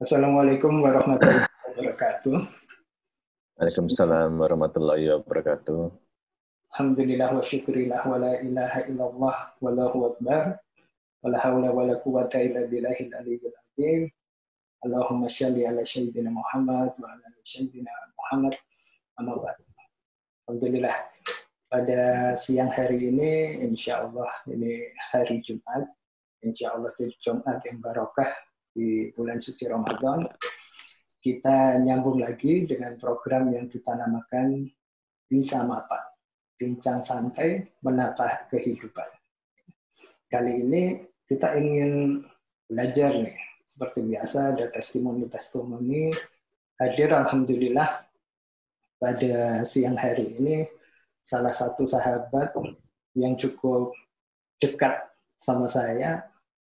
Assalamualaikum warahmatullahi wabarakatuh. Waalaikumsalam warahmatullahi wabarakatuh. Alhamdulillah wa syukurillah wa la ilaha illallah wallahu akbar. Wa la hawla wa la quwwata illa billahil aliyyil azim. Allahumma shalli ala sayyidina Muhammad wa ala sayyidina Muhammad. Amma ba'd. Alhamdulillah. Pada siang hari ini, insya Allah ini hari Jumat. Insya Allah itu Jumat yang barokah di bulan suci Ramadan. Kita nyambung lagi dengan program yang kita namakan Bisa Mapan, bincang santai menata kehidupan. Kali ini kita ingin belajar nih, seperti biasa ada testimoni-testimoni hadir. Alhamdulillah pada siang hari ini salah satu sahabat yang cukup dekat sama saya,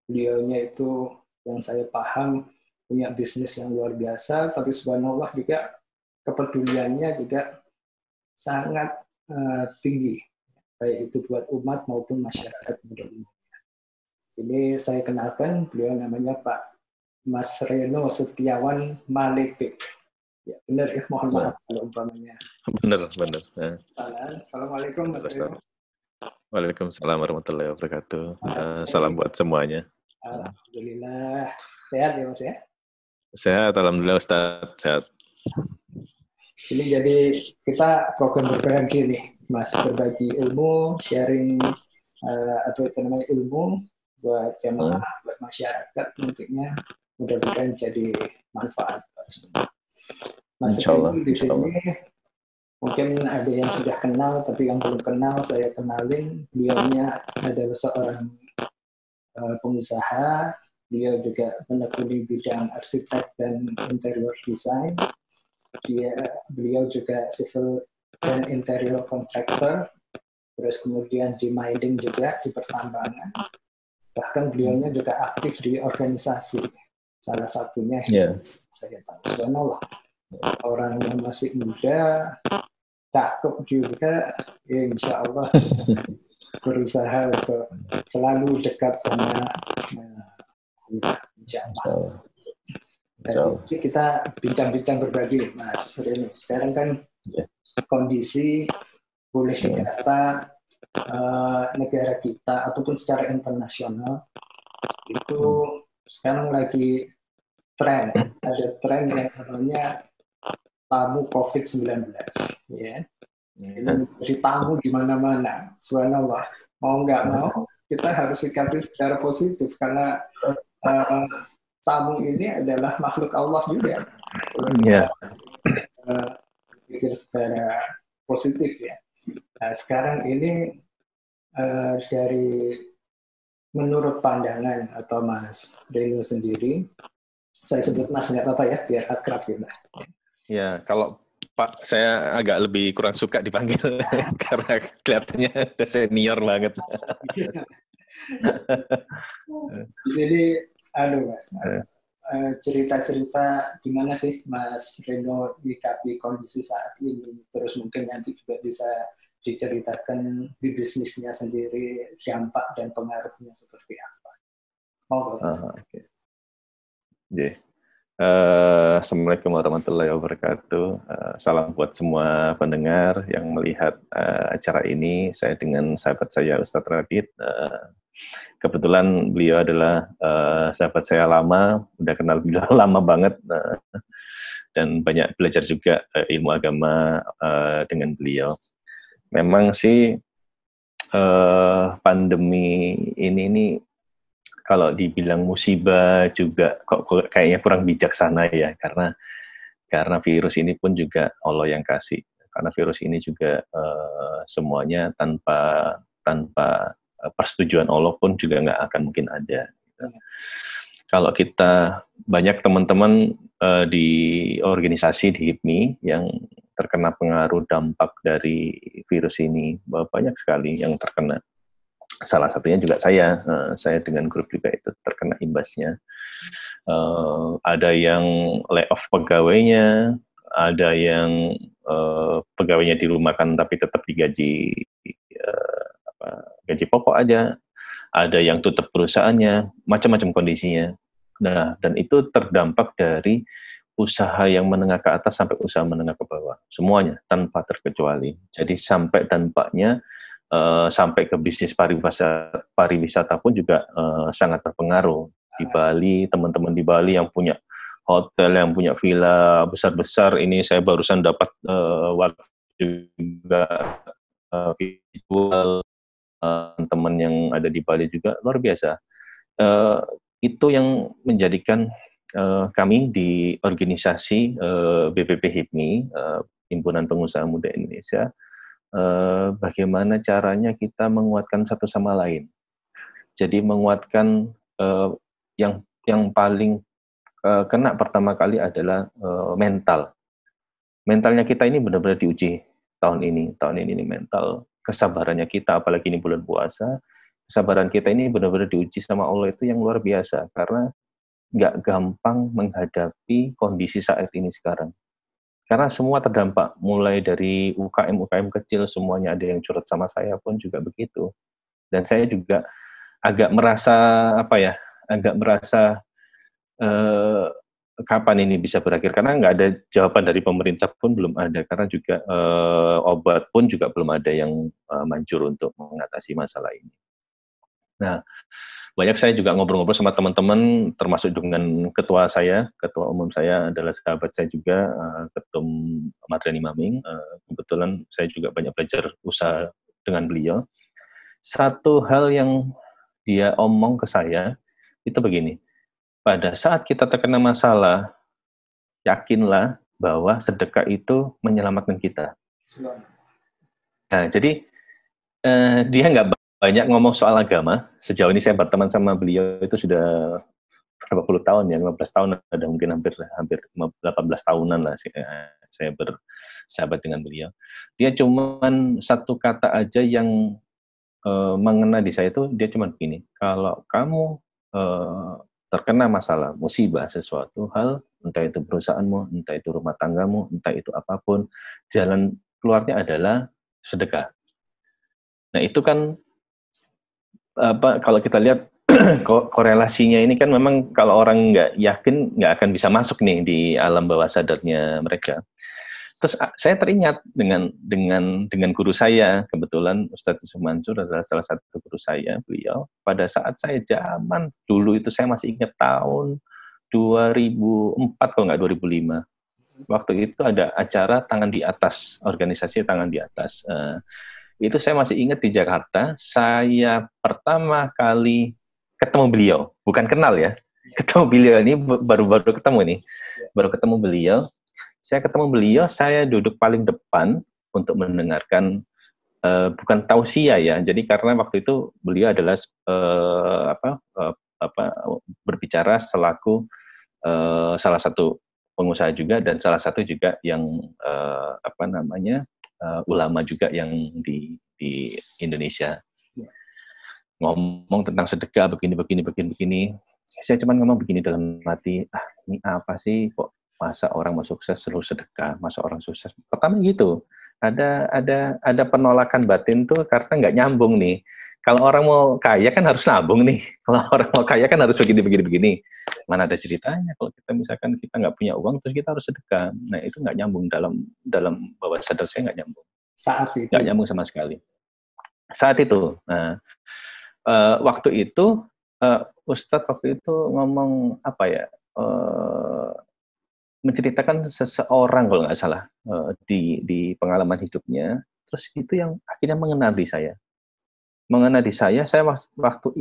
beliaunya itu yang saya paham punya bisnis yang luar biasa, tapi subhanallah juga kepeduliannya juga sangat tinggi, baik itu buat umat maupun masyarakat pada umumnya. Ini saya kenalkan, beliau namanya Pak Mas Reno Setiawan Malepe. Ya, benar ya, mohon maaf kalau umpamanya. Benar. Assalamualaikum Mas Reno. Waalaikumsalam warahmatullahi wabarakatuh. Salam buat semuanya. Alhamdulillah. Sehat ya Mas ya? Sehat, alhamdulillah Ustaz, sehat. Ini jadi kita program berbagi nih, Mas, berbagi ilmu, sharing ilmu buat jamaah, buat masyarakat, nantinya mudah-mudahan jadi manfaat buat semua. Mas, di sini mungkin ada yang sudah kenal, tapi yang belum kenal saya kenalin. Beliaunya adalah seorang pengusaha. Dia juga menekuni bidang arsitek dan interior design. Beliau juga civil dan interior contractor. Terus kemudian di mining juga, di pertambangan. Bahkan beliaunya juga aktif di organisasi. Salah satunya saya tahu. Subhanallah. Orang yang masih muda, cakep juga, insya Allah berusaha untuk selalu dekat sama Jadi kita bincang-bincang berbagi, Mas Reno. Sekarang kan kondisi boleh dikata negara kita ataupun secara internasional itu sekarang lagi ada tren yang namanya tamu COVID-19. Ya. Ini menjadi tamu di mana-mana. Subhanallah. Mau nggak mau, kita harus sikapi secara positif karena tamu ini adalah makhluk Allah juga. Pikir secara positif ya. Nah, sekarang ini dari menurut pandangan atau Mas Reno sendiri, saya sebut Mas nggak apa-apa ya, biar akrab gitu. Ya, kalau Pak, saya agak lebih kurang suka dipanggil karena kelihatannya udah senior banget. Di sini, Mas, cerita-cerita gimana sih Mas Reno menyikapi kondisi saat ini, terus mungkin nanti juga bisa diceritakan di bisnisnya sendiri, dampak dan pengaruhnya seperti apa. Okay. Assalamualaikum warahmatullahi wabarakatuh. Salam buat semua pendengar yang melihat acara ini. Saya dengan sahabat saya Ustadz Radit. Kebetulan beliau adalah sahabat saya lama, udah kenal beliau lama banget, dan banyak belajar juga ilmu agama dengan beliau. Memang sih pandemi ini kalau dibilang musibah juga kok kayaknya kurang bijaksana ya, karena virus ini pun juga Allah yang kasih. Karena virus ini juga semuanya tanpa persetujuan Allah pun juga nggak akan mungkin ada. Kalau kita banyak teman-teman di organisasi di HIPMI yang terkena pengaruh dampak dari virus ini, banyak sekali yang terkena. Salah satunya juga saya dengan grup juga itu terkena imbasnya. Ada yang layoff pegawainya, ada yang pegawainya dirumahkan tapi tetap digaji gaji pokok aja, ada yang tutup perusahaannya, macam-macam kondisinya. Nah, dan itu terdampak dari usaha yang menengah ke atas sampai usaha menengah ke bawah. Semuanya, tanpa terkecuali. Jadi sampai dampaknya, sampai ke bisnis pariwisata pun juga sangat berpengaruh. Di Bali, teman-teman di Bali yang punya hotel, yang punya villa besar-besar, ini saya barusan dapat waktu juga visual teman yang ada di Bali juga luar biasa. Itu yang menjadikan kami di organisasi BPP HIPMI, Himpunan Pengusaha Muda Indonesia, bagaimana caranya kita menguatkan satu sama lain. Jadi menguatkan yang paling kena pertama kali adalah mental. Mentalnya kita ini benar-benar diuji tahun ini. Tahun ini mental, kesabarannya kita, apalagi ini bulan puasa, kesabaran kita ini benar-benar diuji sama Allah itu yang luar biasa, karena nggak gampang menghadapi kondisi saat ini sekarang. Karena semua terdampak, mulai dari UKM kecil, semuanya ada yang curhat sama saya pun juga begitu. Dan saya juga agak merasa kapan ini bisa berakhir, karena nggak ada jawaban dari pemerintah pun belum ada, karena juga obat pun juga belum ada yang manjur untuk mengatasi masalah ini. Nah, banyak saya juga ngobrol-ngobrol sama teman-teman, termasuk dengan ketua umum saya adalah sahabat saya juga, Ketum Mardhani Maming. Kebetulan saya juga banyak belajar usaha dengan beliau. Satu hal yang dia omong ke saya, itu begini, pada saat kita terkena masalah, yakinlah bahwa sedekah itu menyelamatkan kita. Nah, jadi dia nggak banyak ngomong soal agama. Sejauh ini saya berteman sama beliau itu sudah berapa puluh tahun ya, 15 tahun ada, mungkin hampir 18 tahunan lah saya bersahabat dengan beliau. Dia cuman satu kata aja yang mengena di saya, itu dia cuman begini, kalau kamu terkena masalah, musibah, sesuatu hal, entah itu perusahaanmu, entah itu rumah tanggamu, entah itu apapun, jalan keluarnya adalah sedekah. Nah, itu kan kalau kita lihat korelasinya ini kan memang kalau orang nggak yakin nggak akan bisa masuk nih di alam bawah sadarnya mereka. Terus saya teringat dengan guru saya, kebetulan Ustadz Yusuf Mansur adalah salah satu guru saya, beliau pada saat saya zaman dulu itu, saya masih ingat tahun 2004 kalau nggak 2005. Waktu itu ada acara Tangan di Atas, organisasi Tangan di Atas. Itu saya masih ingat di Jakarta, saya pertama kali ketemu beliau, bukan kenal ya, ketemu beliau ini baru ketemu nih, baru ketemu beliau. Saya ketemu beliau, saya duduk paling depan untuk mendengarkan, bukan tausiah ya, jadi karena waktu itu beliau adalah berbicara selaku salah satu pengusaha juga, dan salah satu juga yang ulama juga yang di Indonesia. Ngomong tentang sedekah begini. Saya cuma ngomong begini dalam hati, ini apa sih, kok masa orang mau sukses selalu sedekah, masa orang sukses. Pertama gitu, ada penolakan batin tuh karena nggak nyambung nih. Kalau orang mau kaya kan harus nabung nih. Kalau orang mau kaya kan harus begini. Mana ada ceritanya kalau kita misalkan kita nggak punya uang terus kita harus sedekah. Nah, itu nggak nyambung, dalam bawah sadar saya nggak nyambung. Saat itu nggak nyambung sama sekali. Saat itu, nah, waktu itu Ustadz waktu itu ngomong menceritakan seseorang kalau nggak salah di pengalaman hidupnya. Terus itu yang akhirnya mengena di saya. Saya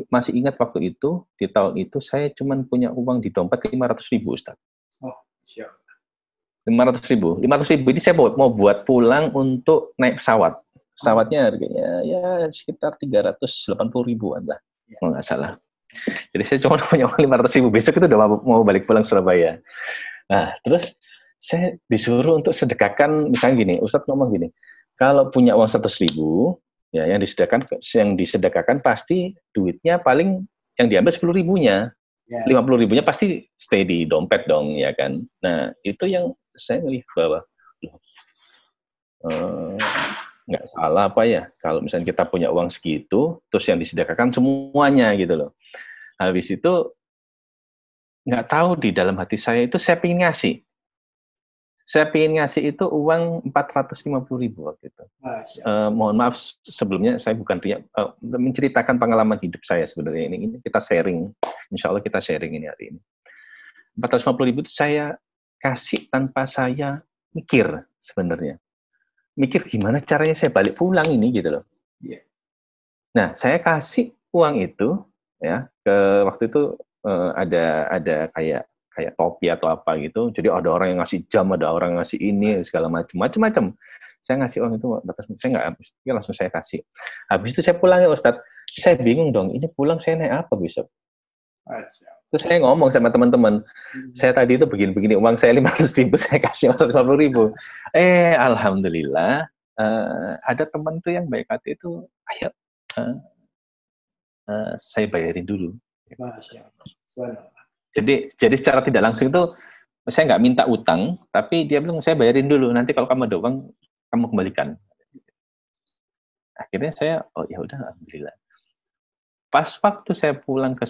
masih ingat waktu itu, di tahun itu saya cuma punya uang di dompet 500.000, Ustaz. Oh, siap. 500.000 ini saya mau buat pulang untuk naik pesawat. Pesawatnya harganya ya sekitar 380.000-an lah, kalau nggak salah. Jadi saya cuma punya uang 500.000, besok itu udah mau balik pulang Surabaya. Nah, terus saya disuruh untuk sedekahkan, misalnya gini, Ustadz ngomong gini, kalau punya uang 100.000, ya yang disedekahkan pasti duitnya paling yang diambil 10.000-nya, 50.000-nya pasti stay di dompet dong, ya kan. Nah, itu yang saya ngelihat bahwa nggak salah apa ya, kalau misalnya kita punya uang segitu, terus yang disedekahkan semuanya gitu loh. Habis itu nggak tahu di dalam hati saya itu saya pengen ngasih. Saya pengen ngasih itu uang 450.000 waktu itu. Mohon maaf sebelumnya saya bukan menceritakan pengalaman hidup saya sebenarnya ini kita sharing. Insya Allah kita sharing ini hari ini. 450.000 itu saya kasih tanpa saya mikir sebenarnya. Mikir gimana caranya saya balik pulang ini gitu loh. Yeah. Nah, saya kasih uang itu ya ke waktu itu ada kayak topi atau apa gitu. Jadi ada orang yang ngasih jam, ada orang yang ngasih ini segala macam. Saya ngasih uang itu saya nggak habis, ya langsung saya kasih. Habis itu saya pulang ya Ustadz. Saya bingung dong, ini pulang saya naik apa besok? Terus saya ngomong sama teman-teman, saya tadi itu begini-begini, uang saya 500.000, saya kasih 450.000. Alhamdulillah, ada teman tuh yang baik hati itu, ayo, saya bayarin dulu. Jadi secara tidak langsung itu, saya nggak minta utang, tapi dia bilang, saya bayarin dulu, nanti kalau kamu ada uang, kamu kembalikan. Akhirnya saya, oh ya udah, alhamdulillah. Pas waktu saya pulang ke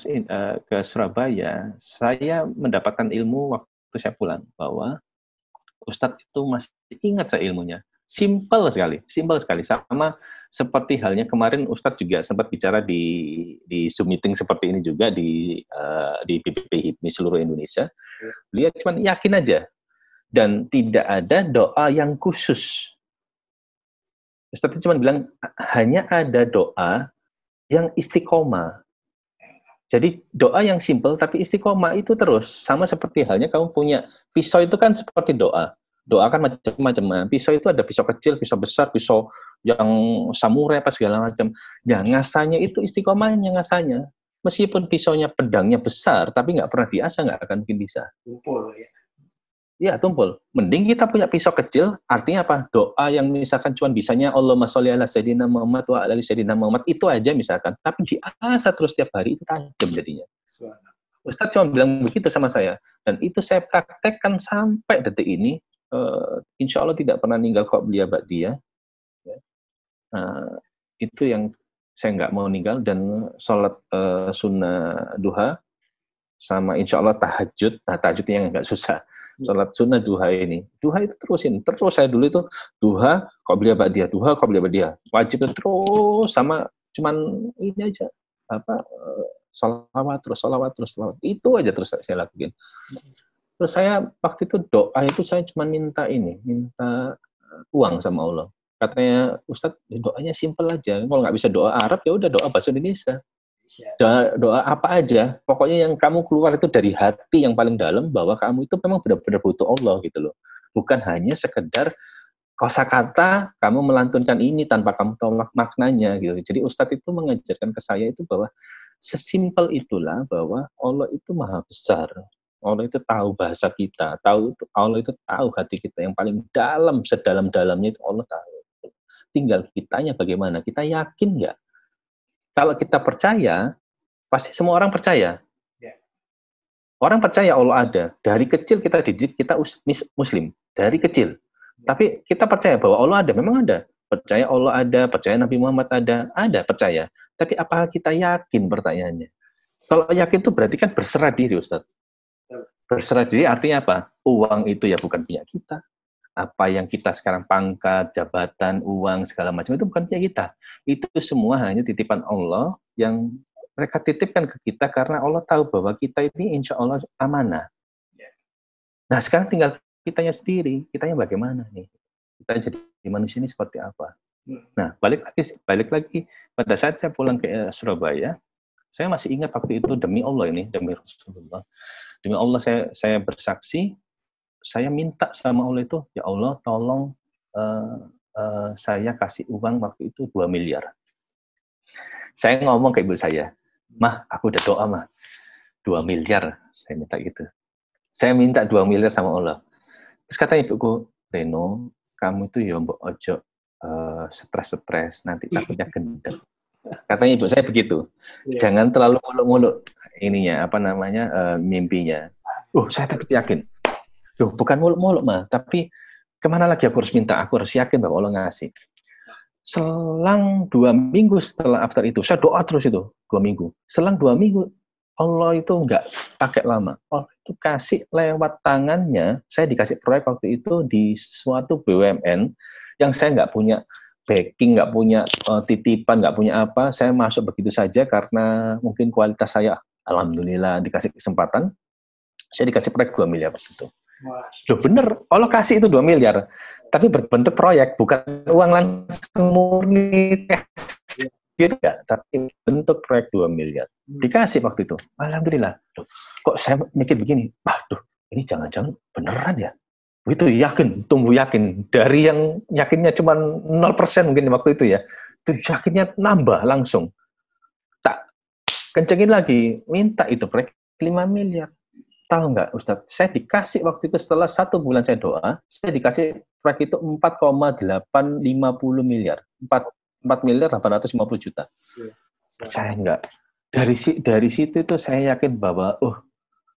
Surabaya, saya mendapatkan ilmu waktu saya pulang bahwa Ustadz itu masih ingat saya ilmunya. Simple sekali. Sama seperti halnya kemarin Ustadz juga sempat bicara di Zoom meeting seperti ini juga di PPP HIPMI seluruh Indonesia. Beliau cuma yakin aja dan tidak ada doa yang khusus. Ustadz cuma bilang hanya ada doa yang istiqomah. Jadi doa yang simple tapi istiqomah itu terus. Sama seperti halnya kamu punya pisau itu kan seperti doa. Doa kan macam-macam. Pisau itu ada pisau kecil, pisau besar, pisau yang samurai apa segala macam. Ya ngasanya itu istiqomahnya ngasanya. Meskipun pisaunya pedangnya besar tapi nggak pernah diasah nggak akan mungkin bisa. Tumpul ya. Iya, tumpul. Mending kita punya pisau kecil, artinya apa? Doa yang misalkan cuma bisanya Allahumma sholli ala sayyidina Muhammad wa ala ali sayyidina Muhammad, itu aja misalkan. Tapi diasah terus setiap hari, itu tajam jadinya. Ustadz cuma bilang begitu sama saya. Dan itu saya praktekkan sampai detik ini. Insya Allah tidak pernah ninggal kok beliau dia. Itu yang saya nggak mau ninggal. Dan sholat sunnah duha, sama insya Allah tahajud. Nah, tahajud yang nggak susah. Sholat sunnah duha ini. Duha itu terusin. Terus saya dulu itu duha, kok beliau dia. Duha, kok beliau dia. Wajib terus sama cuman ini aja. Sholawat terus. Itu aja terus saya lakuin. Terus saya waktu itu doa itu saya cuma minta uang sama Allah. Katanya Ustadz, doanya simple aja. Kalau nggak bisa doa Arab ya udah doa bahasa Indonesia. Doa apa aja, pokoknya yang kamu keluar itu dari hati yang paling dalam bahwa kamu itu memang benar-benar butuh Allah gitu loh. Bukan hanya sekedar kosakata kamu melantunkan ini tanpa kamu tahu maknanya gitu. Jadi Ustadz itu mengajarkan ke saya itu bahwa sesimpel itulah bahwa Allah itu maha besar. Allah itu tahu bahasa kita, Allah itu tahu hati kita yang paling dalam, sedalam-dalamnya itu Allah tahu. Tinggal kitanya bagaimana, kita yakin nggak? Kalau kita percaya, pasti semua orang percaya. Orang percaya Allah ada. Dari kecil kita dididik, kita Muslim. Dari kecil. Tapi kita percaya bahwa Allah ada. Memang ada. Percaya Allah ada, percaya Nabi Muhammad ada. Ada, percaya. Tapi apakah kita yakin pertanyaannya? Kalau yakin itu berarti kan berserah diri, Ustaz. Berserah diri artinya apa? Uang itu ya bukan punya kita. Apa yang kita sekarang pangkat, jabatan, uang, segala macam itu bukan punya kita. Itu semua hanya titipan Allah yang mereka titipkan ke kita karena Allah tahu bahwa kita ini insya Allah amanah. Nah sekarang tinggal kitanya sendiri, kitanya bagaimana nih? Kita jadi manusia ini seperti apa? Nah balik lagi pada saat saya pulang ke Surabaya, saya masih ingat waktu itu demi Allah ini, demi Rasulullah, demi Allah saya bersaksi. Saya minta sama Allah itu, ya Allah tolong saya kasih uang waktu itu 2 miliar. Saya ngomong ke ibu saya, Mah, aku udah doa, Mah. 2 miliar, saya minta gitu. Saya minta 2 miliar sama Allah. Terus kata ibuku, Reno, kamu itu ya mbok ojo stres-stres, nanti takutnya gendek. Katanya ibu saya begitu. Jangan terlalu muluk-muluk ininya, mimpinya. Saya tetap yakin. Loh, bukan muluk-muluk, mah, tapi kemana lagi aku harus minta? Aku harus yakin bahwa Allah ngasih. Selang 2 minggu setelah after itu, saya doa terus itu, 2 minggu. Selang 2 minggu, Allah itu nggak pakai lama. Allah itu kasih lewat tangannya. Saya dikasih proyek waktu itu di suatu BUMN yang saya nggak punya backing, nggak punya titipan, nggak punya apa. Saya masuk begitu saja karena mungkin kualitas saya, alhamdulillah dikasih kesempatan. Saya dikasih proyek 2 miliar waktu itu. Loh bener, Allah kasih itu 2 miliar. Tapi berbentuk proyek, bukan uang langsung murni. Gitu ya, tapi bentuk proyek 2 miliar. Dikasih waktu itu. Alhamdulillah. Loh, kok saya mikir begini, aduh, ini jangan-jangan beneran ya? Itu yakin, tumbuh yakin. Dari yang yakinnya cuma 0% mungkin waktu itu ya, itu yakinnya nambah langsung. Tak kencengin lagi, minta itu proyek 5 miliar. Tahu nggak Ustadz, saya dikasih waktu itu setelah 1 bulan saya doa, saya dikasih proyek itu 4,850 miliar. 4 miliar 850 juta. Saya enggak. Dari situ itu saya yakin bahwa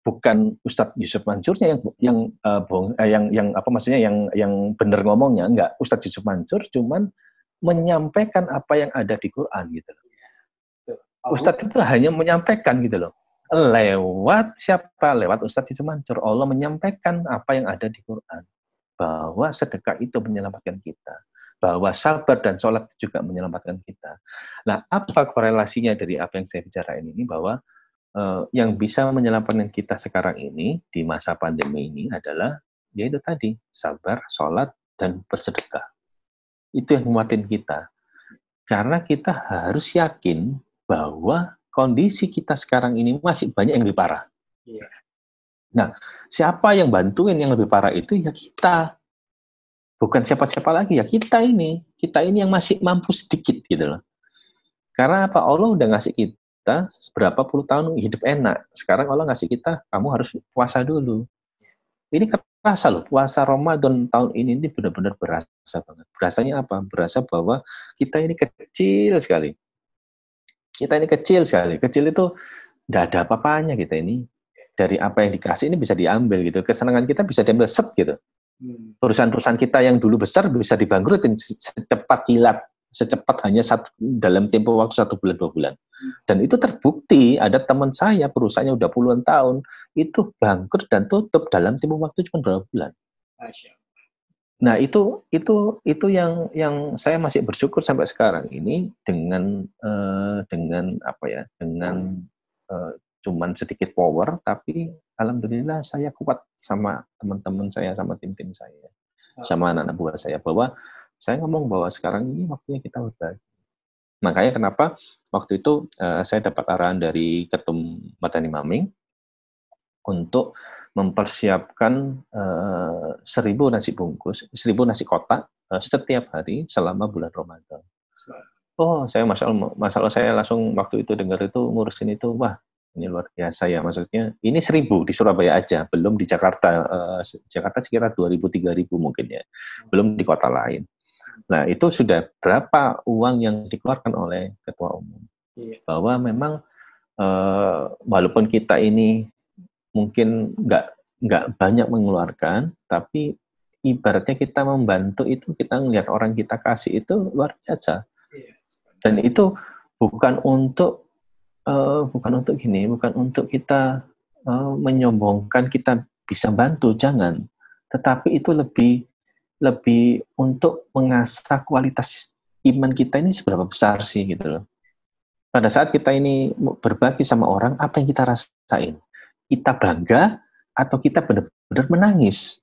bukan Ustadz Yusuf Mansurnya yang bohong, yang apa maksudnya yang benar ngomongnya, enggak. Ustadz Yusuf Mansur cuman menyampaikan apa yang ada di Quran gitu loh. Ustadz itu hanya menyampaikan gitu loh. Lewat siapa? Lewat Ustadz Yusuf Mansur. Allah menyampaikan apa yang ada di Quran. Bahwa sedekah itu menyelamatkan kita. Bahwa sabar dan sholat juga menyelamatkan kita. Nah, apa korelasinya dari apa yang saya bicarain ini? Bahwa yang bisa menyelamatkan kita sekarang ini, di masa pandemi ini adalah, yaitu tadi, sabar, sholat, dan bersedekah. Itu yang menguatin kita. Karena kita harus yakin bahwa kondisi kita sekarang ini masih banyak yang lebih parah. Nah, siapa yang bantuin yang lebih parah itu? Ya kita. Bukan siapa-siapa lagi, ya kita ini yang masih mampu sedikit gitu loh. Karena apa? Allah udah ngasih kita berapa puluh tahun hidup enak. Sekarang Allah ngasih kita, kamu harus puasa dulu. Ini kerasa loh, puasa Ramadan tahun ini benar-benar berasa banget. Berasanya apa? Berasa bahwa kita ini kecil sekali. Kita ini kecil sekali. Kecil itu nggak ada apa-apanya kita ini. Dari apa yang dikasih ini bisa diambil gitu. Kesenangan kita bisa diambil set gitu. Perusahaan-perusahaan kita yang dulu besar bisa dibangkrutin secepat kilat, secepat hanya dalam tempo waktu 1 bulan 2 bulan. Dan itu terbukti, ada teman saya perusahaannya udah puluhan tahun itu bangkrut dan tutup dalam tempo waktu cuma berapa bulan. Nah itu yang saya masih bersyukur sampai sekarang ini dengan apa ya, dengan cuman sedikit power, tapi alhamdulillah saya kuat sama teman-teman saya, sama tim-tim saya, sama anak-anak buah saya, bahwa saya ngomong bahwa sekarang ini waktunya kita berbagi. Makanya kenapa waktu itu saya dapat arahan dari Ketum Madani Maming untuk mempersiapkan 1.000 nasi bungkus, 1.000 nasi kotak setiap hari selama bulan Ramadan. Oh, saya masalah saya langsung waktu itu dengar itu ngurusin itu, wah ini luar biasa ya, maksudnya ini 1.000 di Surabaya aja, belum di Jakarta. Jakarta sekitar 2.000-3.000 mungkin ya, belum di kota lain. Nah itu sudah berapa uang yang dikeluarkan oleh Ketua Umum, bahwa memang walaupun kita ini mungkin nggak banyak mengeluarkan, tapi ibaratnya kita membantu itu, kita ngelihat orang kita kasih itu luar biasa. Dan itu bukan untuk kita menyombongkan kita bisa bantu, jangan. Tetapi itu lebih untuk mengasah kualitas iman kita ini seberapa besar sih gitu loh. Pada saat kita ini berbagi sama orang, apa yang kita rasain? Kita bangga atau kita benar-benar menangis?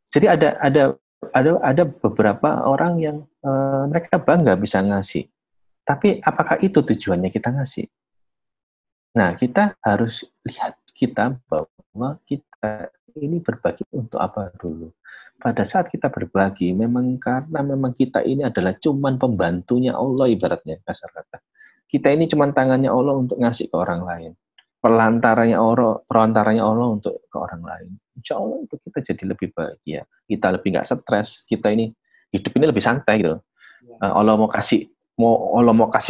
Jadi ada beberapa orang yang mereka bangga bisa ngasih. Tapi apakah itu tujuannya kita ngasih? Nah, kita harus lihat kita bahwa kita ini berbagi untuk apa dulu. Pada saat kita berbagi, memang karena memang kita ini adalah cuman pembantunya Allah, ibaratnya kasar kata. Kita ini cuman tangannya Allah untuk ngasih ke orang lain. Perantaranya Allah untuk ke orang lain. Insya Allah itu kita jadi lebih bahagia. Kita lebih nggak stres. Kita ini hidup ini lebih santai gitu. Allah mau kasih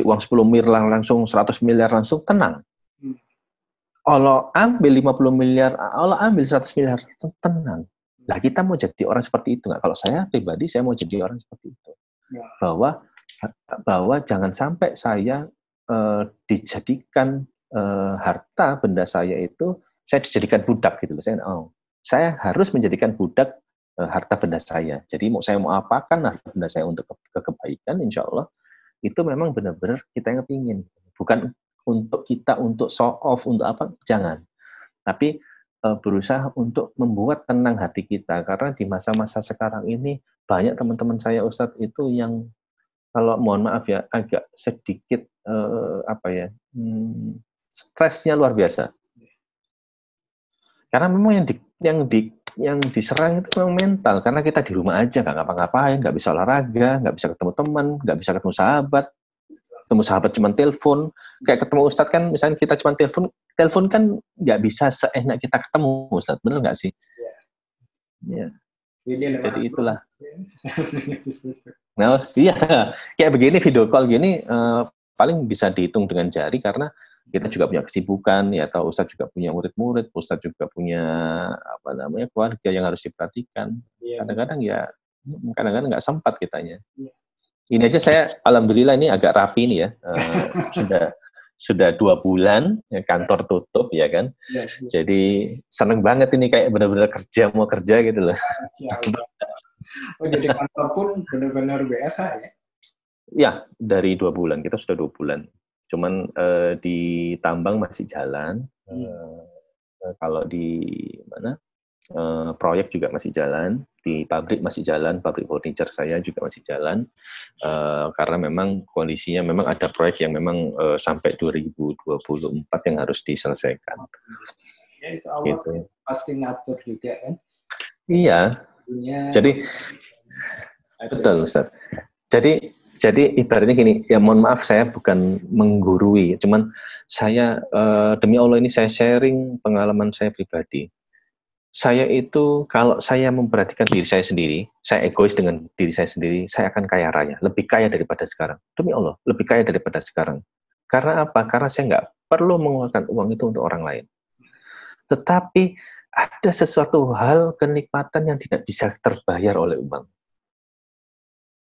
uang 10 miliar langsung, 100 miliar langsung, tenang. Allah ambil 50 miliar, Allah ambil 100 miliar, tenang. Lah kita mau jadi orang seperti itu nggak? Kalau saya pribadi, saya mau jadi orang seperti itu. Bahwa jangan sampai saya dijadikan harta benda saya itu saya dijadikan budak gitu loh. Saya harus menjadikan budak harta benda saya. Jadi saya mau apakan harta benda saya untuk kebaikan, insya Allah itu memang benar-benar kita yang kepingin. Bukan untuk kita, untuk show off, untuk apa, jangan. Tapi berusaha untuk membuat tenang hati kita. Karena di masa-masa sekarang ini, banyak teman-teman saya Ustadz itu yang, kalau mohon maaf ya, agak sedikit, stresnya luar biasa. Karena memang yang diserang itu memang mental, karena kita di rumah aja nggak ngapa-ngapain, nggak bisa olahraga, nggak bisa ketemu teman, nggak bisa ketemu sahabat cuma telepon. Kayak ketemu Ustadz kan, misalnya kita cuma telepon kan nggak bisa seenak kita ketemu Ustadz, bener nggak sih? Ya. Jadi itulah. Nah, iya, kayak begini video call gini paling bisa dihitung dengan jari karena kita juga punya kesibukan, ya, atau Ustadz juga punya murid-murid, Ustadz juga punya keluarga yang harus diperhatikan. Kadang-kadang nggak sempat kitanya. Ini aja saya, alhamdulillah ini agak rapi nih ya, sudah 2 bulan ya, kantor tutup ya kan. Jadi seneng banget ini, kayak benar-benar mau kerja gitu loh. Oh, jadi kantor pun benar-benar WFH ya? Ya, dari 2 bulan, kita sudah 2 bulan. Cuman di tambang masih jalan, kalau di proyek juga masih jalan, di pabrik masih jalan, pabrik furniture saya juga masih jalan, karena memang kondisinya memang ada proyek yang memang sampai 2024 yang harus diselesaikan. Ya, itu Allah gitu. Pasti ngatur juga kan? Iya. Jadi betul Ustaz. Jadi ibaratnya gini, ya mohon maaf saya bukan menggurui, cuman saya demi Allah ini saya sharing pengalaman saya pribadi. Saya itu kalau saya memperhatikan diri saya sendiri, saya egois dengan diri saya sendiri, saya akan kaya raya, lebih kaya daripada sekarang. Demi Allah, lebih kaya daripada sekarang. Karena apa? Karena saya nggak perlu mengeluarkan uang itu untuk orang lain. Tetapi ada sesuatu hal kenikmatan yang tidak bisa terbayar oleh uang.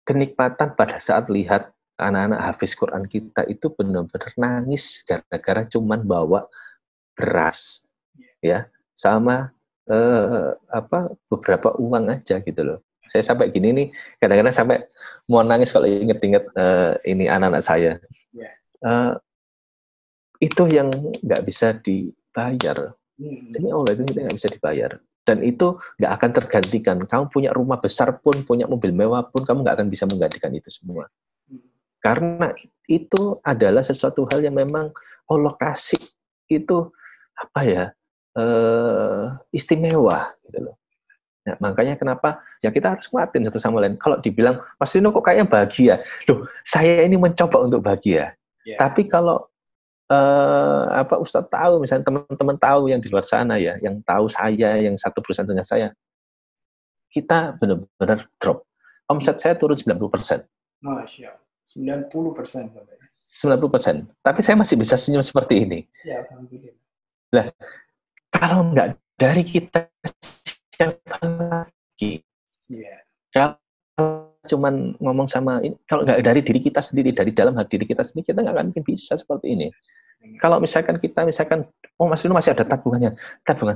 Kenikmatan pada saat lihat anak-anak hafiz Quran kita itu benar-benar nangis gara-gara cuman bawa beras, ya, sama beberapa uang aja gitu loh. Saya sampai gini nih, kadang-kadang sampai mau nangis kalau inget-inget ini anak-anak saya. Itu yang nggak bisa dibayar. Demi Allah itu nggak bisa dibayar. Dan itu nggak akan tergantikan. Kamu punya rumah besar pun, punya mobil mewah pun, kamu nggak akan bisa menggantikan itu semua. Karena itu adalah sesuatu hal yang memang Allah kasih itu istimewa gitu loh. Nah, makanya kenapa ya kita harus nguatin satu sama lain. Kalau dibilang Mas Rino kok kayaknya bahagia, loh saya ini mencoba untuk bahagia. Yeah. Tapi kalau Ustadz tahu, misalnya teman-teman tahu yang di luar sana ya, yang tahu saya, yang satu perusahaan dengan saya, kita benar-benar drop. Omset saya turun 90%. Masya Allah, 90%. 90%. Tapi saya masih bisa senyum seperti ini. Ya, alhamdulillah. Nah, kalau nggak dari kita, siapa lagi? Yeah. Kalau cuman ngomong sama ini, kalau nggak dari diri kita sendiri, dari dalam hati diri kita sendiri, kita nggak akan mungkin bisa seperti ini. Kalau misalkan oh Mas Rino masih ada tabungan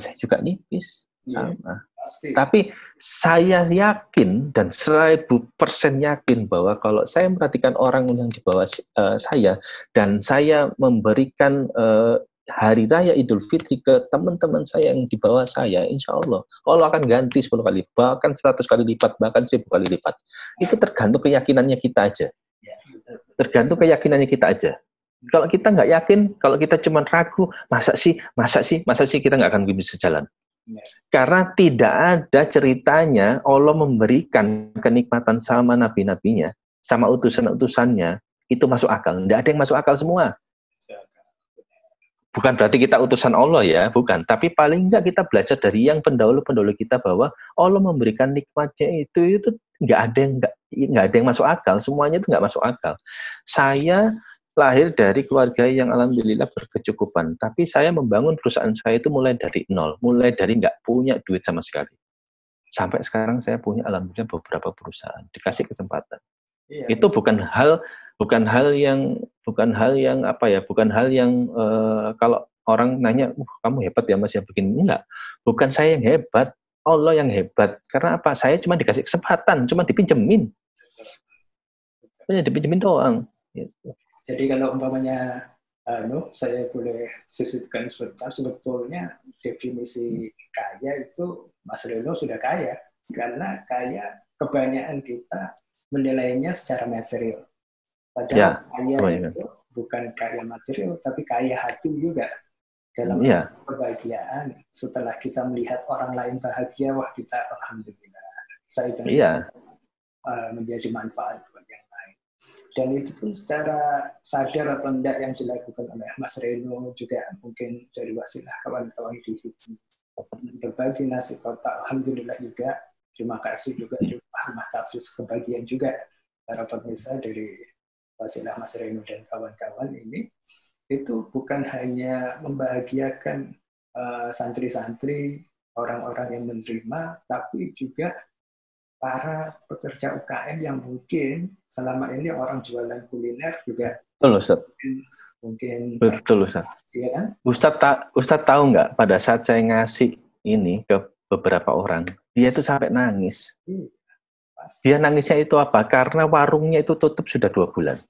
saya juga nipis, sama. Pasti. Tapi saya yakin dan 1000% yakin bahwa kalau saya memperhatikan orang yang di bawah saya dan saya memberikan Hari Raya Idul Fitri ke teman-teman saya yang di bawah saya, insya Allah akan ganti 10 kali, bahkan 100 kali lipat, bahkan 1000 kali lipat. Itu tergantung keyakinannya kita aja. Tergantung keyakinannya kita aja. Kalau kita nggak yakin, kalau kita cuma ragu, masa sih kita nggak akan bisa jalan. Karena tidak ada ceritanya Allah memberikan kenikmatan sama nabi-nabinya, sama utusan-utusannya, itu masuk akal. Tidak ada yang masuk akal semua. Bukan berarti kita utusan Allah ya, bukan. Tapi paling nggak kita belajar dari yang pendahulu-pendahulu kita bahwa Allah memberikan nikmatnya itu nggak ada yang masuk akal. Semuanya itu nggak masuk akal. Saya lahir dari keluarga yang alhamdulillah berkecukupan. Tapi saya membangun perusahaan saya itu mulai dari nol. Mulai dari nggak punya duit sama sekali. Sampai sekarang saya punya alhamdulillah beberapa perusahaan. Dikasih kesempatan. Iya, itu bukan hal bukan hal yang apa ya, bukan hal yang kalau orang nanya, kamu hebat ya Mas ya begini. Enggak, bukan saya yang hebat, Allah yang hebat. Karena apa? Saya cuma dikasih kesempatan, cuma dipinjemin doang. Gitu. Jadi kalau umpamanya saya boleh sisipkan sebentar, sebetulnya definisi kaya itu Mas Reno sudah kaya, karena kaya kebanyakan kita menilainya secara material. Padahal kaya itu bukan kaya material, tapi kaya hati juga. Dalam kebahagiaan, setelah kita melihat orang lain bahagia, wah kita alhamdulillah. Saya menjadi manfaat buat yang lain. Dan itu pun secara sadar atau tidak yang dilakukan oleh Mas Reno juga mungkin dari wasilah kawan-kawan di HIPMI. Berbagi nasi kotak, alhamdulillah juga. Terima kasih juga di Rumah Tafis kebagian juga para pemirsa dari wasilah Mas Reno dan kawan-kawan ini. Itu bukan hanya membahagiakan santri-santri, orang-orang yang menerima, tapi juga para pekerja UKM yang mungkin selama ini orang jualan kuliner juga. Betul, Ustaz. Mungkin betul, Ustaz. Iya kan? Ustaz tahu nggak, pada saat saya ngasih ini ke beberapa orang, dia itu sampai nangis. Dia nangisnya itu apa? Karena warungnya itu tutup sudah 2 bulan.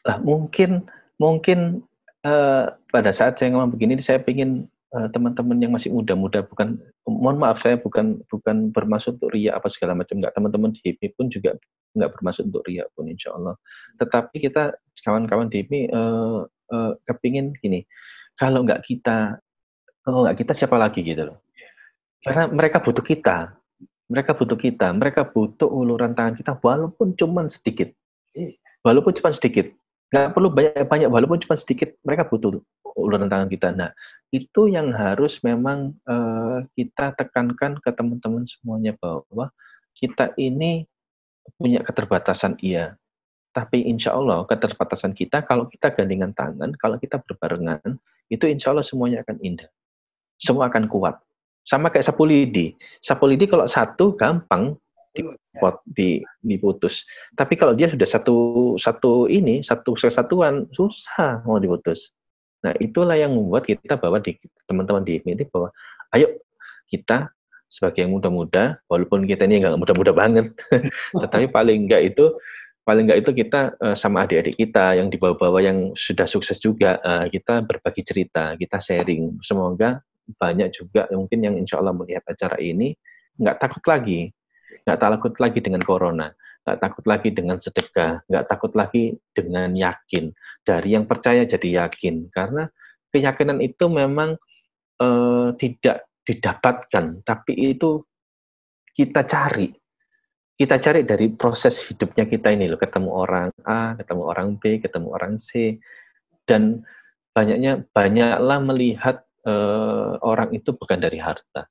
Lah mungkin pada saat saya ngomong begini, saya ingin teman-teman yang masih muda-muda, mohon maaf, saya bukan bermaksud untuk riya apa segala macam, enggak. Teman-teman di HIPMI pun juga enggak bermaksud untuk riya pun, insya Allah. Tetapi kita kawan-kawan di HIPMI kepingin gini, kalau enggak kita siapa lagi gitu loh. Karena mereka butuh kita, mereka butuh uluran tangan kita, walaupun cuma sedikit, nggak perlu banyak, walaupun cuma sedikit, mereka butuh uluran tangan kita. Nah, itu yang harus memang kita tekankan ke teman-teman semuanya, bahwa kita ini punya keterbatasan, iya. Tapi insya Allah keterbatasan kita, kalau kita gandengan tangan, kalau kita berbarengan, itu insya Allah semuanya akan indah. Semua akan kuat. Sama kayak sapu lidi. Sapu lidi kalau satu gampang diputus. Tapi kalau dia sudah satu kesatuan, susah mau diputus. Nah, itulah yang membuat kita bahwa teman-teman di HIPMI bahwa ayo kita sebagai yang muda-muda, walaupun kita ini nggak muda-muda banget, tetapi paling nggak itu kita sama adik-adik kita yang di bawah-bawah yang sudah sukses juga, kita berbagi cerita, kita sharing. Semoga banyak juga mungkin yang insya Allah melihat acara ini nggak takut lagi dengan corona, nggak takut lagi dengan sedekah, nggak takut lagi dengan yakin. Dari yang percaya jadi yakin, karena keyakinan itu memang tidak didapatkan, tapi itu kita cari dari proses hidupnya kita ini loh, ketemu orang A, ketemu orang B, ketemu orang C, dan banyaklah melihat orang itu bukan dari harta.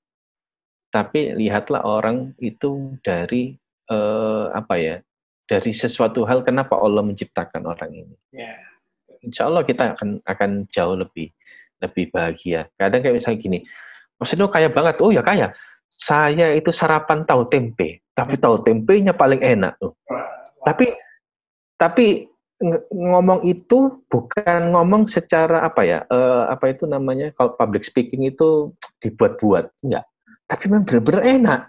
Tapi lihatlah orang itu dari dari sesuatu hal, kenapa Allah menciptakan orang ini. Insya Allah kita akan jauh lebih bahagia. Kadang kayak misalnya gini, maksudnya kaya banget, oh ya kaya. Saya itu sarapan tahu tempe, tapi tahu tempenya paling enak. Tapi ngomong itu bukan ngomong secara apa itu namanya, kalau public speaking itu dibuat-buat, enggak. Tapi memang benar-benar enak.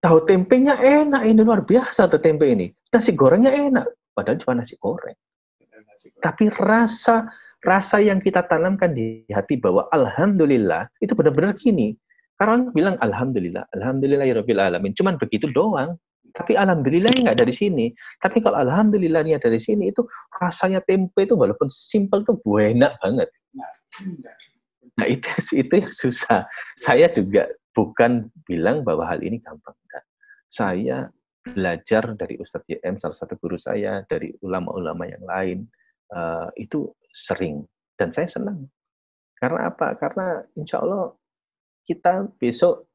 Tahu tempenya enak, ini luar biasa tuh tempe ini. Nasi gorengnya enak, padahal cuma nasi goreng. Tapi rasa yang kita tanamkan di hati bahwa alhamdulillah, itu benar-benar gini. Karena orang bilang alhamdulillahirabbil alamin, cuman begitu doang. Tapi alhamdulillahnya nggak dari sini. Tapi kalau alhamdulillahnya dari sini, itu rasanya tempe itu walaupun simple tuh enak banget. Nah, itu yang susah. Saya juga bukan bilang bahwa hal ini gampang. Enggak. Saya belajar dari Ustadz YM, salah satu guru saya, dari ulama-ulama yang lain, itu sering. Dan saya senang. Karena apa? Karena insya Allah kita besok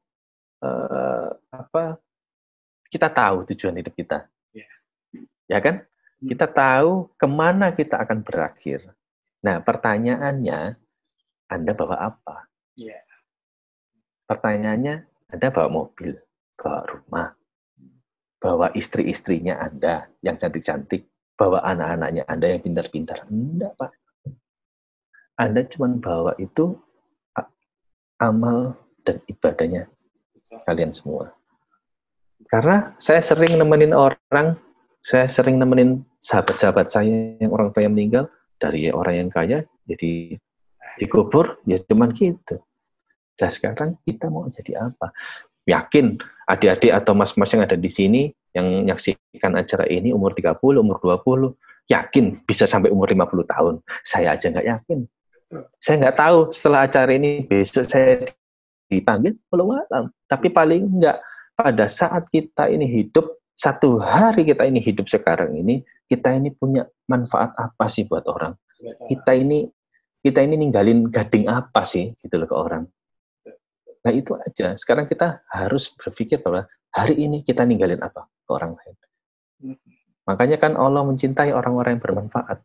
kita tahu tujuan hidup kita. Ya kan? Kita tahu kemana kita akan berakhir. Nah, pertanyaannya, Anda bawa apa? Pertanyaannya, Anda bawa mobil, bawa rumah, bawa istri-istrinya Anda yang cantik-cantik, bawa anak-anaknya Anda yang pintar-pintar. Enggak, Pak. Anda cuma bawa itu amal dan ibadahnya kalian semua. Karena saya sering nemenin orang, saya sering nemenin sahabat-sahabat saya yang orang tua yang meninggal, dari orang yang kaya, jadi dikubur, ya cuman gitu. Dan sekarang kita mau jadi apa? Yakin adik-adik atau mas-mas yang ada di sini, yang menyaksikan acara ini umur 30, umur 20, yakin bisa sampai umur 50 tahun. Saya aja nggak yakin. Saya nggak tahu setelah acara ini besok saya dipanggil, belum alam. Tapi paling nggak pada saat kita ini hidup, satu hari kita ini hidup sekarang ini, kita ini punya manfaat apa sih buat orang? Kita ini ninggalin gading apa sih gitu loh ke orang. Nah itu aja. Sekarang kita harus berpikir bahwa hari ini kita ninggalin apa ke orang lain. Makanya kan Allah mencintai orang-orang yang bermanfaat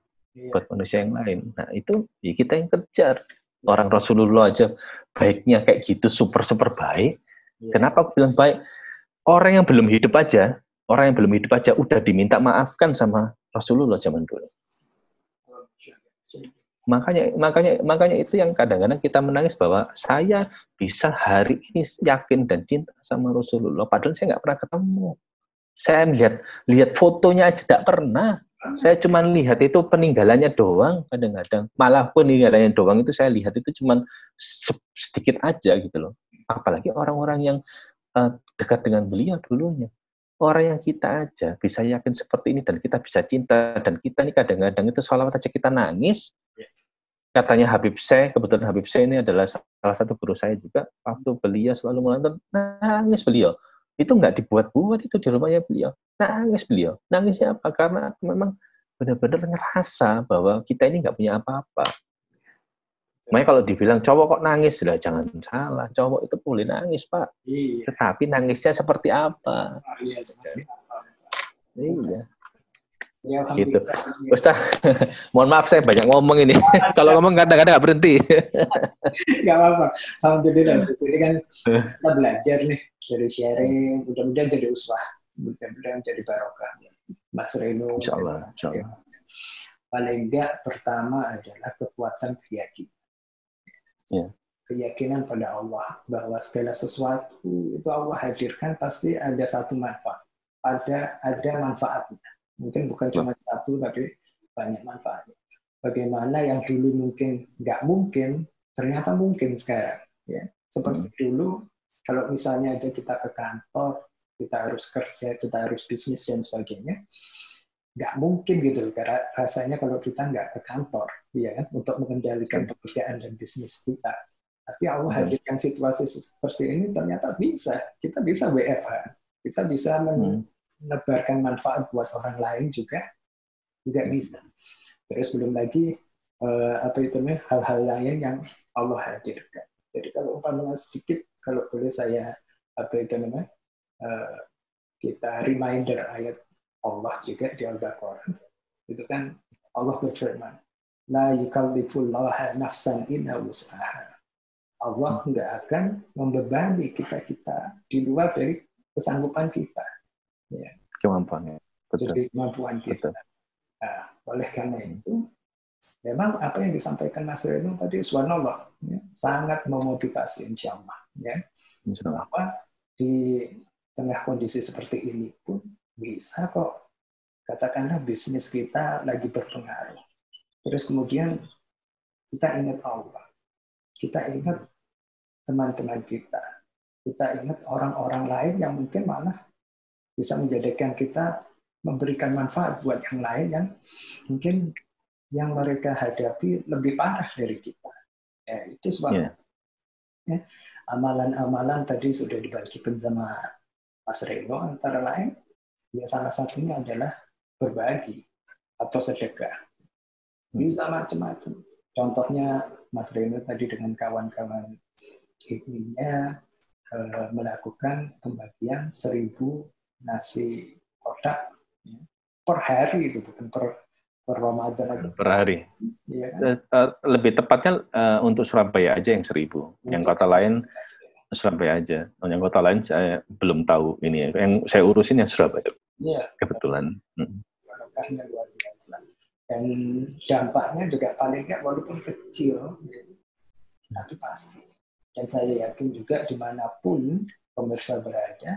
buat manusia yang lain. Nah itu ya kita yang kejar. Orang Rasulullah aja baiknya kayak gitu, super-super baik. Kenapa aku bilang baik? Orang yang belum hidup aja udah diminta maafkan sama Rasulullah zaman dulu. Makanya itu yang kadang-kadang kita menangis bahwa saya bisa hari ini yakin dan cinta sama Rasulullah, padahal saya nggak pernah ketemu. Saya lihat fotonya aja tidak pernah. Saya cuma lihat itu peninggalannya doang kadang-kadang. Malah peninggalannya doang itu saya lihat itu cuma sedikit aja gitu loh. Apalagi orang-orang yang dekat dengan beliau dulunya. Orang yang kita aja bisa yakin seperti ini dan kita bisa cinta, dan kita nih kadang-kadang itu sholawat aja kita nangis. Katanya Habib Syekh, kebetulan Habib Syekh ini adalah salah satu guru saya juga, waktu beliau selalu menonton, nangis beliau. Itu nggak dibuat-buat, itu di rumahnya beliau. Nangis beliau. Nangisnya apa? Karena memang benar-benar ngerasa bahwa kita ini nggak punya apa-apa. Makanya kalau dibilang cowok kok nangis, lah jangan salah. Cowok itu boleh nangis, Pak. Iya. Tetapi nangisnya seperti apa? Iya, seperti apa. Iya. Ya, gitu. Ustaz, mohon maaf saya banyak ngomong ini. Kalau ngomong kadang-kadang nggak berhenti. Nggak apa-apa. Alhamdulillah. Jadi kan kita belajar nih dari sharing. Mudah-mudahan jadi uswah. Mudah-mudahan jadi barokah. Mas Reno. Insya Allah. Paling nggak pertama adalah kekuatan keyakinan. Ya. Keyakinan pada Allah bahwa segala sesuatu itu Allah hadirkan pasti ada satu manfaat. Ada manfaatnya. Mungkin bukan cuma satu, tapi banyak manfaatnya. Bagaimana yang dulu mungkin nggak mungkin, ternyata mungkin sekarang. Ya. Seperti dulu, kalau misalnya aja kita ke kantor, kita harus kerja, kita harus bisnis, dan sebagainya, nggak mungkin gitu. Karena rasanya kalau kita nggak ke kantor, ya kan, untuk mengendalikan pekerjaan dan bisnis kita. Tapi Allah hadirkan situasi seperti ini, ternyata bisa. Kita bisa WFH. Kita bisa menebarkan manfaat buat orang lain juga bisa. Terus belum lagi hal-hal lain yang Allah hadirkan. Jadi kalau umpamanya sedikit, kalau boleh saya kita reminder ayat Allah juga di Al-Baqarah. Itu kan Allah berfirman, la yukallifullahu nafsan illa wus'aha. Allah nggak akan membebani kita di luar dari kesanggupan kita. Ya. Kemampuannya. Jadi kemampuan kita. Nah, oleh karena itu, memang apa yang disampaikan Mas Reno tadi, subhanallah, ya, sangat memotivasi, insya Allah. Ya. Bahwa di tengah kondisi seperti ini pun bisa kok, katakanlah bisnis kita lagi berpengaruh. Terus kemudian kita ingat Allah, kita ingat teman-teman kita ingat orang-orang lain yang mungkin malah bisa menjadikan kita memberikan manfaat buat yang lain yang mungkin yang mereka hadapi lebih parah dari kita. Ya, itu sebabnya. Ya, amalan-amalan tadi sudah dibagikan sama Mas Reno, antara lain, ya salah satunya adalah berbagi atau sedekah. Bisa macam-macam. Contohnya Mas Reno tadi dengan kawan-kawan ibunya melakukan pembagian 1000 nasi kotak per hari, itu bukan per Ramadan. Per hari. Ya, kan? Lebih tepatnya untuk Surabaya aja yang 1000. Yang kota lain Surabaya aja. Yang kota lain saya belum tahu ini ya. Yang saya urusin yang Surabaya. Iya. Kebetulan. Barokahnya luar biasa. Dan dampaknya juga paling nggak walaupun kecil, tapi pasti. Dan saya yakin juga dimanapun pemirsa berada,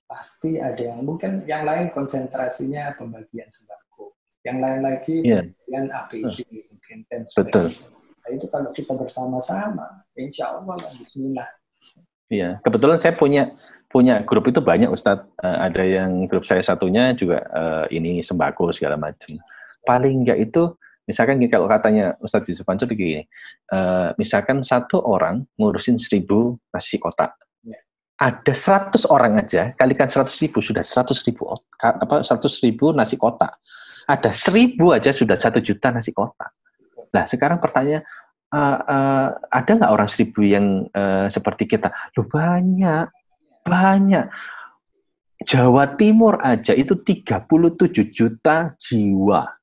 pasti ada yang mungkin yang lain konsentrasinya pembagian sembako, yang lain lagi pembagian APD mungkin dan sebagainya. Nah, itu kalau kita bersama-sama, insya Allah Bismillah. Iya, kebetulan saya punya grup itu banyak Ustadz. Ada yang grup saya satunya juga ini sembako segala macam. Paling enggak itu, misalkan kalau katanya Ustadz Yusuf Mansur begini, misalkan satu orang ngurusin 1.000 nasi kotak. Ada 100 orang aja, kalikan 100.000 sudah 100.000 nasi kotak. Ada 1.000 aja sudah 1 juta nasi kotak. Nah sekarang pertanyaan, ada nggak orang 1.000 yang seperti kita? Loh banyak. Jawa Timur aja itu 37 juta jiwa.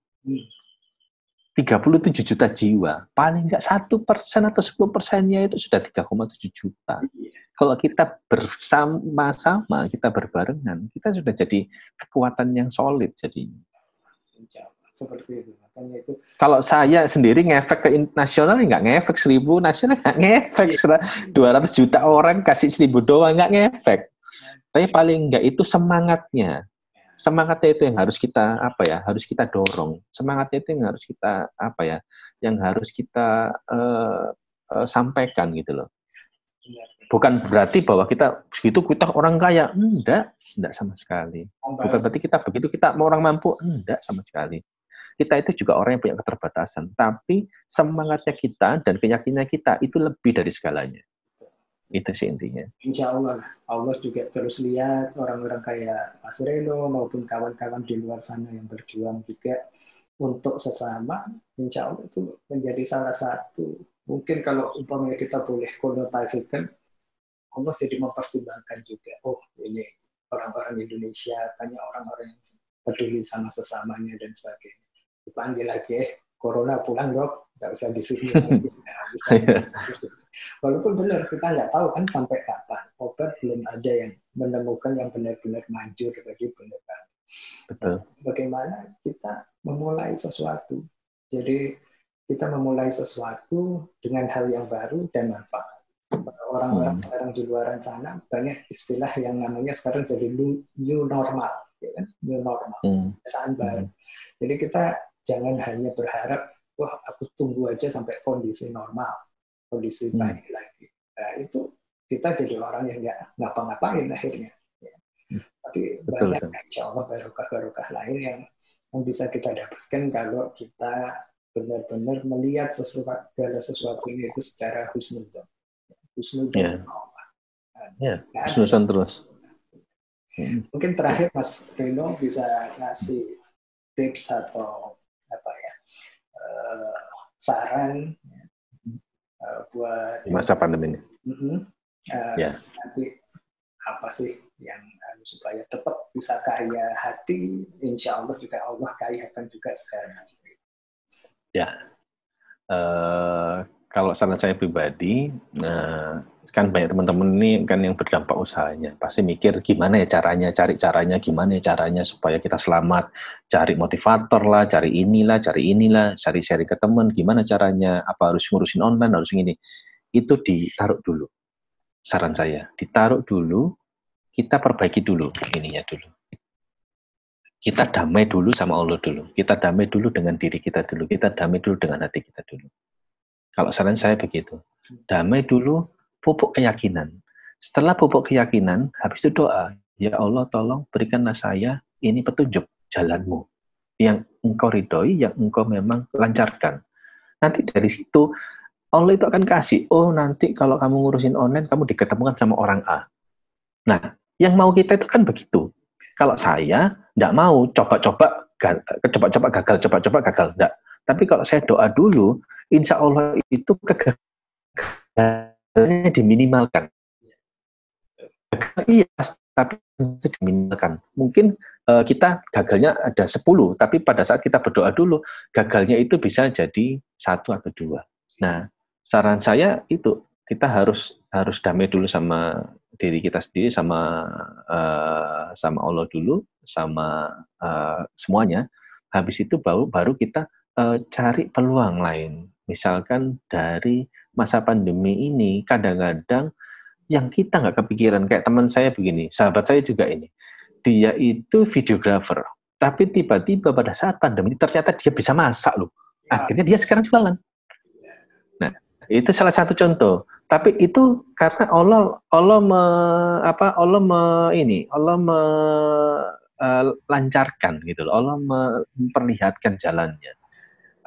37 juta jiwa. Paling nggak 1% atau 10%-nya itu sudah 3,7 juta. Kalau kita bersama-sama, kita berbarengan, kita sudah jadi kekuatan yang solid jadinya. Seperti itu. Makanya itu. Kalau saya sendiri ngefek ke nasional, nggak ngefek 1.000, nasional nggak ngefek 200 juta orang kasih 1.000 doang, nggak ngefek. Tapi paling nggak itu semangatnya itu yang harus kita harus kita dorong. Semangatnya itu yang harus kita yang harus kita sampaikan gitu loh. Bukan berarti bahwa kita begitu kita orang kaya, enggak sama sekali. Bukan berarti kita begitu kita mau orang mampu, enggak sama sekali. Kita itu juga orang yang punya keterbatasan, tapi semangatnya kita dan keyakinan kita itu lebih dari segalanya. Itu sih intinya. Insya Allah juga terus lihat orang-orang kayak Mas Reno maupun kawan-kawan di luar sana yang berjuang juga untuk sesama. Insya Allah itu menjadi salah satu. Mungkin kalau umpamanya kita boleh konotasikan, Allah jadi mempertimbangkan juga. Oh ini orang-orang Indonesia, banyak orang-orang yang peduli sama sesamanya dan sebagainya. Dipanggil lagi, Corona pulang dok, nggak usah di sini. Walaupun benar kita nggak tahu kan sampai kapan. Obat belum ada yang menemukan yang benar-benar manjur tadi benar. Betul. Bagaimana kita memulai sesuatu. Jadi kita memulai sesuatu dengan hal yang baru dan manfaat. Orang-orang sekarang di luar sana banyak istilah yang namanya sekarang jadi new normal, ya kan? New normal, kebiasaan baru. Jadi kita jangan hanya berharap, wah aku tunggu aja sampai kondisi normal, kondisi baik lagi. Nah, itu kita jadi orang yang nggak ngapa-ngapain akhirnya. Ya. Tapi banyak insya Allah barokah-barokah lain yang bisa kita dapatkan kalau kita benar-benar melihat sesuatu ini itu secara husnuzon. Husnuzon sama Allah. Husnuzon terus. Mungkin terakhir Mas Reno bisa ngasih tips atau saran buat masa pandemi ini. Nanti apa sih yang supaya tetap bisa kaya hati, insya Allah juga Allah kayakan juga secara hati. Ya, kalau saran saya pribadi, kan banyak teman-teman ini kan yang berdampak usahanya, pasti mikir gimana ya caranya, cari caranya, gimana ya caranya supaya kita selamat, cari motivator lah, cari inilah, cari sharing ke teman, gimana caranya, apa harus ngurusin online, harus gini. Itu ditaruh dulu. Saran saya, ditaruh dulu, kita perbaiki dulu ininya dulu. Kita damai dulu sama Allah dulu. Kita damai dulu dengan diri kita dulu. Kita damai dulu dengan hati kita dulu. Kalau saran saya begitu. Damai dulu, pupuk keyakinan. Setelah pupuk keyakinan, habis itu doa. Ya Allah, tolong berikanlah saya ini petunjuk jalanmu. Yang engkau ridhoi, yang engkau memang lancarkan. Nanti dari situ, Allah itu akan kasih. Oh, nanti kalau kamu ngurusin online, kamu diketemukan sama orang A. Nah, yang mau kita itu kan begitu. Kalau saya tidak mau coba-coba gagal, enggak. Tapi kalau saya doa dulu, insya Allah itu kegagalannya diminimalkan. Iya, tapi itu diminimalkan. Mungkin kita gagalnya ada 10, tapi pada saat kita berdoa dulu, gagalnya itu bisa jadi 1 atau 2. Nah, saran saya itu kita harus damai dulu sama diri kita sendiri, sama Allah dulu, sama semuanya. Habis itu baru kita cari peluang lain. Misalkan dari masa pandemi ini, kadang-kadang yang kita nggak kepikiran, kayak teman saya begini, sahabat saya juga ini, dia itu videographer, tapi tiba-tiba pada saat pandemi ternyata dia bisa masak loh. Akhirnya dia sekarang jualan. Nah, itu salah satu contoh. Tapi itu karena Allah melancarkan gitu loh. Allah memperlihatkan jalannya.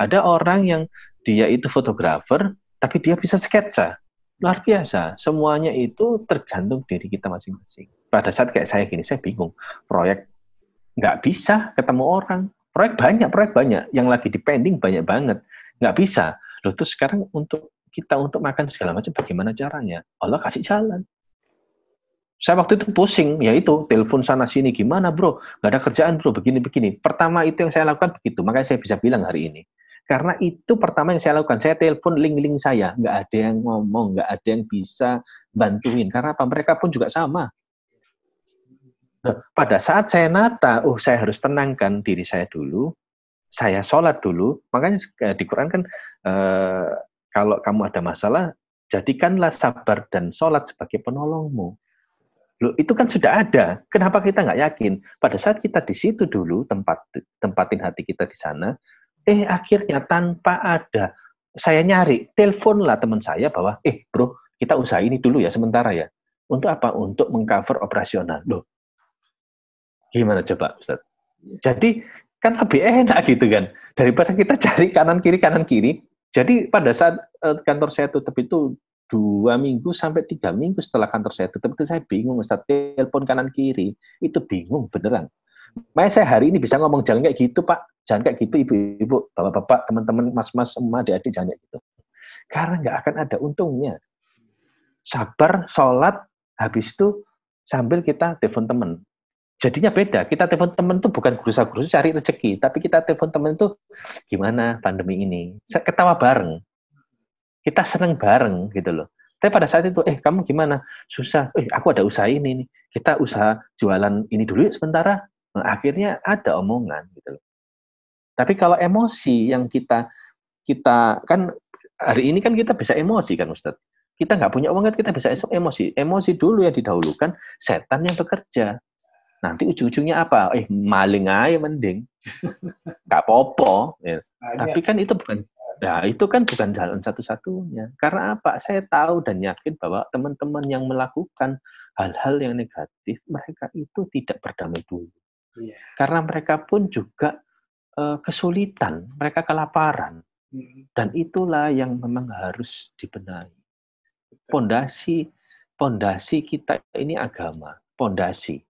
Ada orang yang dia itu fotografer, tapi dia bisa sketsa. Luar biasa. Semuanya itu tergantung diri kita masing-masing. Pada saat kayak saya gini, saya bingung. Proyek nggak bisa ketemu orang. Proyek banyak. Yang lagi dipending banyak banget. Nggak bisa. Loh, terus sekarang untuk makan segala macam, bagaimana caranya? Allah kasih jalan. Saya waktu itu pusing, yaitu telepon sana sini, gimana bro? Nggak ada kerjaan bro, begini-begini. Pertama itu yang saya lakukan begitu, makanya saya bisa bilang hari ini. Karena itu pertama yang saya lakukan, saya telepon link-link saya, nggak ada yang ngomong, nggak ada yang bisa bantuin. Karena apa? Mereka pun juga sama. Nah, pada saat saya nata, saya harus tenangkan diri saya dulu, saya sholat dulu. Makanya di Quran kan, kalau kamu ada masalah, jadikanlah sabar dan sholat sebagai penolongmu. Loh, itu kan sudah ada. Kenapa kita nggak yakin? Pada saat kita di situ dulu, tempatin hati kita di sana, akhirnya tanpa ada, saya nyari, teleponlah teman saya bahwa, bro, kita usaha ini dulu ya sementara ya. Untuk apa? Untuk mengcover operasional. Loh, gimana coba, Ustaz? Jadi kan lebih enak gitu kan, daripada kita cari kanan kiri. Jadi pada saat kantor saya tutup itu 2 minggu sampai 3 minggu setelah kantor saya tutup itu saya bingung, Ustaz, telepon kanan kiri itu bingung beneran. Makanya saya hari ini bisa ngomong, jangan kayak gitu Pak, jangan kayak gitu ibu-ibu, bapak-bapak, teman-teman, mas-mas, semua adik-adik, jangan kayak gitu. Karena nggak akan ada untungnya. Sabar, sholat, habis itu sambil kita telepon teman. Jadinya beda, kita telepon teman itu bukan gerusa-gerusu cari rezeki, tapi kita telepon teman itu gimana pandemi ini, ketawa bareng, kita seneng bareng gitu loh. Tapi pada saat itu, kamu gimana? Susah, aku ada usaha ini nih, kita usaha jualan ini dulu sementara. Nah, akhirnya ada omongan gitu loh. Tapi kalau emosi yang kita kan hari ini kan kita bisa emosi kan Ustadz. Kita nggak punya uang kan kita bisa emosi. Emosi dulu yang didahulukan, setan yang bekerja. Nanti ujung-ujungnya apa? Maling aja mending. Nggak popo. Ya. Tapi kan itu bukan jalan satu-satunya. Karena apa? Saya tahu dan yakin bahwa teman-teman yang melakukan hal-hal yang negatif, mereka itu tidak berdamai dulu. Karena mereka pun juga kesulitan, mereka kelaparan. Dan itulah yang memang harus dibenahi. Pondasi kita ini agama. Pondasi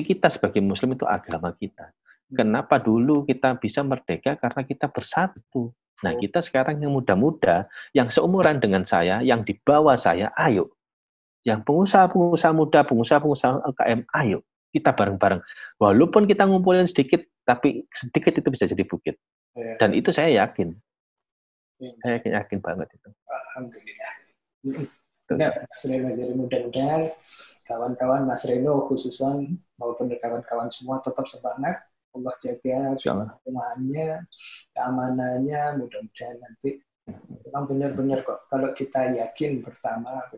kita sebagai muslim itu agama kita. Kenapa dulu kita bisa merdeka? Karena kita bersatu. Nah, kita sekarang yang muda-muda, yang seumuran dengan saya, yang di bawah saya, ayo. Yang pengusaha-pengusaha muda, pengusaha-pengusaha UKM, ayo. Kita bareng-bareng. Walaupun kita ngumpulin sedikit, tapi sedikit itu bisa jadi bukit. Dan itu saya yakin. Saya yakin banget itu. Alhamdulillah. Benar, Mas Reno. Jadi mudah-mudahan kawan-kawan Mas Reno khususnya maupun kawan-kawan semua tetap semangat. Allah jaga kesehatannya, keamanannya. Mudah-mudahan nanti memang benar-benar kok. Kalau kita yakin pertama,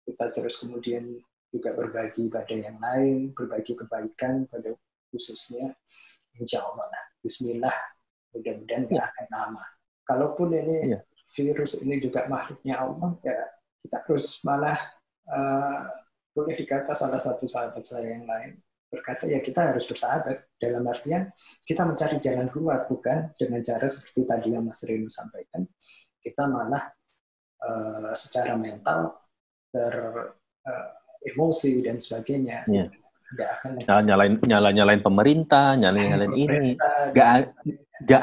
kita terus kemudian juga berbagi pada yang lain, berbagi kebaikan pada khususnya, insya Allah. Nah, bismillah, mudah-mudahan nggak akan lama. Kalaupun ini virus ini juga makhluknya Allah, ya kita harus malah boleh dikata salah satu sahabat saya yang lain berkata ya kita harus bersahabat dalam artian kita mencari jalan keluar, bukan dengan cara seperti tadi yang Mas Reno sampaikan, kita malah secara mental emosi dan sebagainya. Nggak akan nyalain pemerintah, nyalain ini, nggak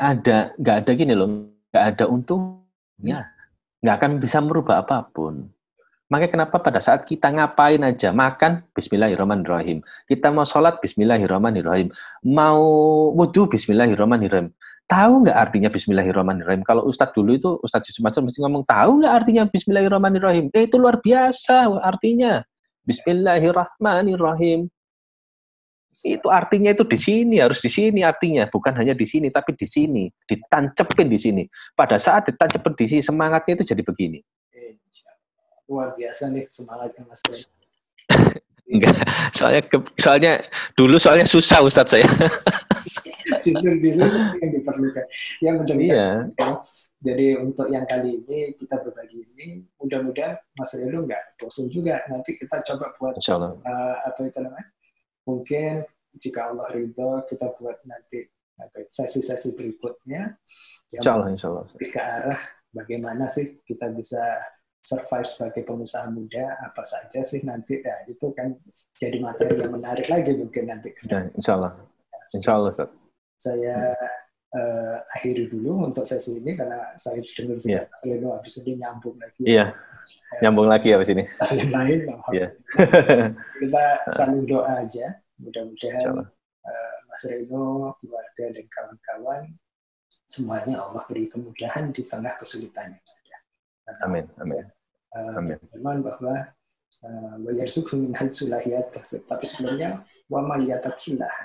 ada gini loh, nggak ada untungnya, nggak akan bisa merubah apapun. Makanya kenapa pada saat kita ngapain aja, makan, bismillahirrahmanirrahim. Kita mau sholat, bismillahirrahmanirrahim. Mau wudhu, bismillahirrahmanirrahim. tahu nggak artinya Bismillahirrahmanirrahim? Kalau Ustadz dulu itu, Ustadz Yusuf Mansur mesti ngomong, tahu nggak artinya Bismillahirrahmanirrahim? Itu luar biasa artinya. Bismillahirrahmanirrahim. Itu artinya itu di sini, harus di sini artinya. Bukan hanya di sini, tapi di sini. Ditancepin di sini. Pada saat ditancepin di sini, semangatnya itu jadi begini. Luar biasa nih semangatnya Mas Ren. Enggak, soalnya dulu susah Ustadz saya. Justru di situ yang diperlukan. Yang mudah-mudahan. Iya. Jadi untuk yang kali ini kita berbagi ini, mudah-mudahan Mas Reno nggak bosan juga. Nanti kita coba buat apa itu namanya? Mungkin jika Allah ridho kita buat nanti sesi-sesi berikutnya. Insya Allah. Ke arah bagaimana sih kita bisa survive sebagai pengusaha muda, apa saja sih nanti, ya itu kan jadi materi yang menarik lagi mungkin nanti. Ya, insya Allah. Ustaz. Saya akhiri dulu untuk sesi ini karena saya dengar juga Mas Reno habis ini nyambung lagi. Iya, nyambung lagi habis ini. Yang lain, kita saling doa aja, mudah-mudahan Mas Reno, keluarga dan kawan-kawan semuanya Allah beri kemudahan di tengah kesulitannya. Amin. Firman bahwa wayarzuqhu min haitsu la yahtasib. Tapi sebelumnya wa may yattaqillah.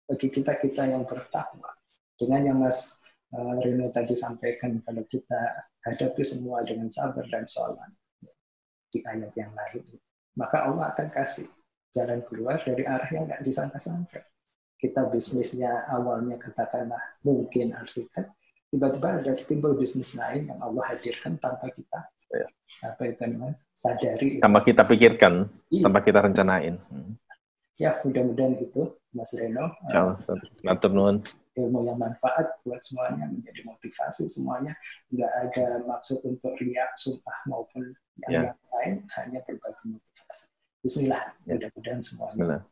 Bagi kita yang bertakwa, dengan yang Mas Reno tadi sampaikan, kalau kita hadapi semua dengan sabar dan sholat di ayat yang lain, maka Allah akan kasih jalan keluar dari arah yang nggak disangka-sangka. Kita bisnisnya awalnya katakanlah mungkin arsitek, tiba-tiba ada timbul bisnis lain yang Allah hadirkan tanpa kita sadari, tanpa kita pikirkan, tanpa kita rencanain. Ya, mudah-mudahan itu Mas Reno. Ilmu yang manfaat buat semuanya, menjadi motivasi semuanya. Nggak ada maksud untuk riak, sumpah maupun yang lain, hanya berbagi motivasi. Bismillah, mudah-mudahan semuanya.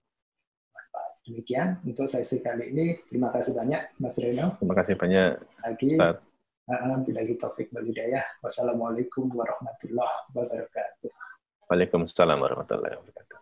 Demikian untuk sesi kali ini. Terima kasih banyak Mas Reno. Terima kasih banyak. Lagi. Billahi taufik wal hidayah. Wassalamualaikum warahmatullahi wabarakatuh. Waalaikumsalam warahmatullahi wabarakatuh.